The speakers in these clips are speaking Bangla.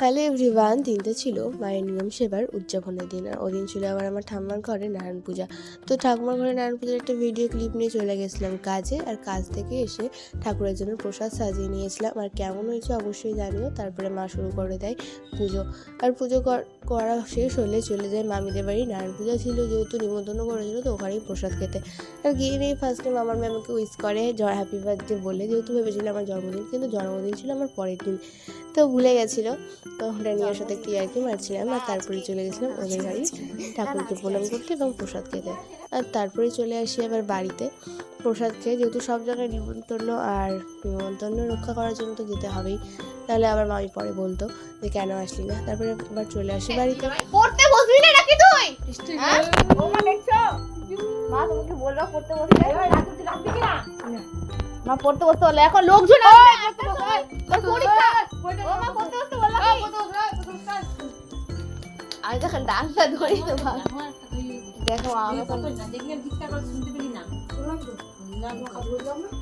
হ্যালো এভরিওয়ান, দিনটা ছিল মায়ের নিয়ম সেবার উদযাপনের দিন। আর ওদিন ছিল আবার আমার ঠাম্মার ঘরে নারায়ণ পূজা। তো ঠাকুমার ঘরে নারায়ণ পূজার একটা ভিডিও ক্লিপ নিয়ে চলে গেছিলাম কাজে। আর কাজ থেকে এসে ঠাকুরের জন্য প্রসাদ সাজিয়ে নিয়েছিলাম। আর কেমন হয়েছে অবশ্যই জানিও। তারপরে মা শুরু করে দেয় পুজো। আর পুজো করা শেষ হলে চলে যায় মামিদের বাড়ি। নারায়ণ পূজা ছিল যেহেতু নিমন্ত্রণ করেছিল, তো ওখানেই প্রসাদ খেতে। আর গিয়ে নিয়ে ফার্স্ট টাইম আমার ম্যামকে উইশ করে হ্যাপি বার্থডে বলে, যেহেতু ভেবেছিল আমার জন্মদিন, কিন্তু জন্মদিন ছিল আমার পরের দিন, তো ভুলে গেছিলো। তো রানিয়ার সাথে একটু ইয়ার্কি মারছিলাম। আর তারপরে চলে গেছিলাম ওদের বাড়ি ঠাকুরকে প্রণাম করতে এবং প্রসাদ খেতে। আর তারপরে চলে আসি আবার বাড়িতে প্রসাদ খেয়ে, যেহেতু সব জায়গায় নিমন্ত্রণ, আর নিমন্ত্রণ রক্ষা করার জন্য তো যেতে হবেই, তাহলে আবার মামি পরে বলতো যে কেন আসলি না। তারপরে আবার চলে আসি বাড়িতে। পড়তে বসবি না নাকি তুই? ওমা দেখছো মা তোমাকে বলবা পড়তে বসতে, মা পড়তে বসতে বলে। এখন লোকজন আসবে তোর পরীক্ষা। ওমা পড়তে বসতে বললা কি? আমি দেখেন ডান্সটা ধরি তো ভাব। দেখো আমি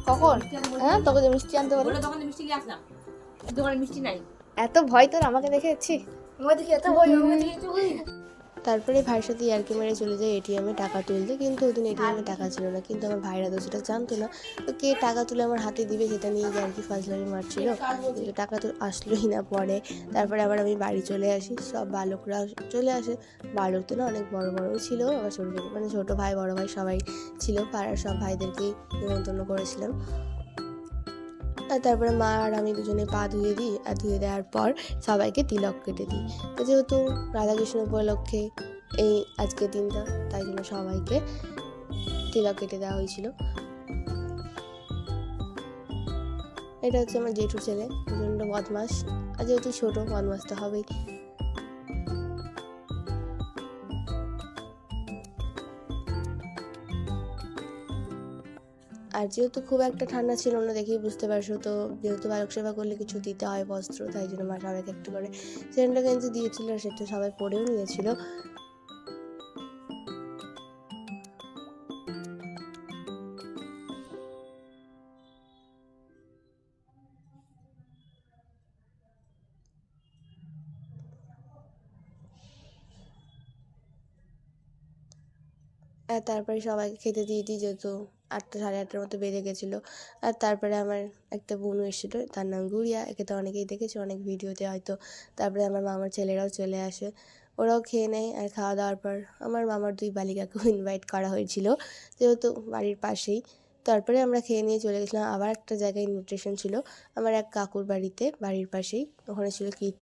কখন হ্যাঁ তোকে যে মিষ্টি আনতে বলে দোকানে মিষ্টি কি আসলাম, দোকানে মিষ্টি নাই। এত ভয় তোর আমাকে দেখেছি। তারপরে ভাইয়ের সাথে ইয়ার্কি মেরে চলে যায় এটিএমে টাকা তুলতে, কিন্তু ওদিন এটিএমে টাকা ছিল না। কিন্তু আমার ভাইরা তো সেটা জানতো না, তো কে টাকা তুলে আমার হাতে দিবে সেটা নিয়ে ইয়ার্কি ফাজলামি মারছিল, কিন্তু টাকা তো আসলোই না পরে। তারপরে আবার আমি বাড়ি চলে আসি, সব বালকরা চলে আসে। বালক তো না, অনেক বড় বড়ও ছিল, আবার ছোটো ছোটো, মানে ছোটো ভাই বড় ভাই সবাই ছিল। পাড়ার সব ভাইদেরকেই নিমন্ত্রণ করেছিলাম। আর তারপরে মা আর আমি দুজনে পা ধুয়ে দিই, আর ধুয়ে দেওয়ার পর সবাইকে তিলক কেটে দিই। তো যেহেতু রাধাকৃষ্ণ উপলক্ষে এই আজকের দিনটা, তাই জন্য সবাইকে তিলক কেটে দেওয়া হয়েছিল। এটা হচ্ছে আমার জেঠুর ছেলে, প্রচণ্ড বদমাস, আর যেহেতু ছোটো বদমাস তো হবেই। আর যেহেতু খুব একটা ঠান্ডা ছিল না, দেখেই বুঝতে পারছো, তো যেহেতু বালক সেবা করলে কিছু দিতে হয় বস্ত্র, তাই জন্য মা সবাইকে একটু করে সেন্টা গেঞ্জি দিয়েছিল, আর সেটা সবাই পরেও নিয়েছিল। আর তারপরে সবাইকে খেতে দিয়ে দিই, যেহেতু 8টা সাড়ে 8টার মতো বেজে গেছিলো। আর তারপরে আমার একটা বোনও এসেছিলো, তার নাম গুড়িয়া, একে তো অনেকেই দেখেছে অনেক ভিডিওতে হয়তো। তারপরে আমার মামার ছেলেরাও চলে আসে, ওরাও খেয়ে নেয়। আর খাওয়া দাওয়ার পর আমার মামার 2 বালিকাকেও ইনভাইট করা হয়েছিল, যেহেতু বাড়ির পাশেই। তারপরে আমরা খেয়ে নিয়ে চলে গেছিলাম আবার একটা জায়গায়, ইনভিটেশন ছিল আমার এক কাকুর বাড়িতে, বাড়ির পাশেই। ওখানে ছিল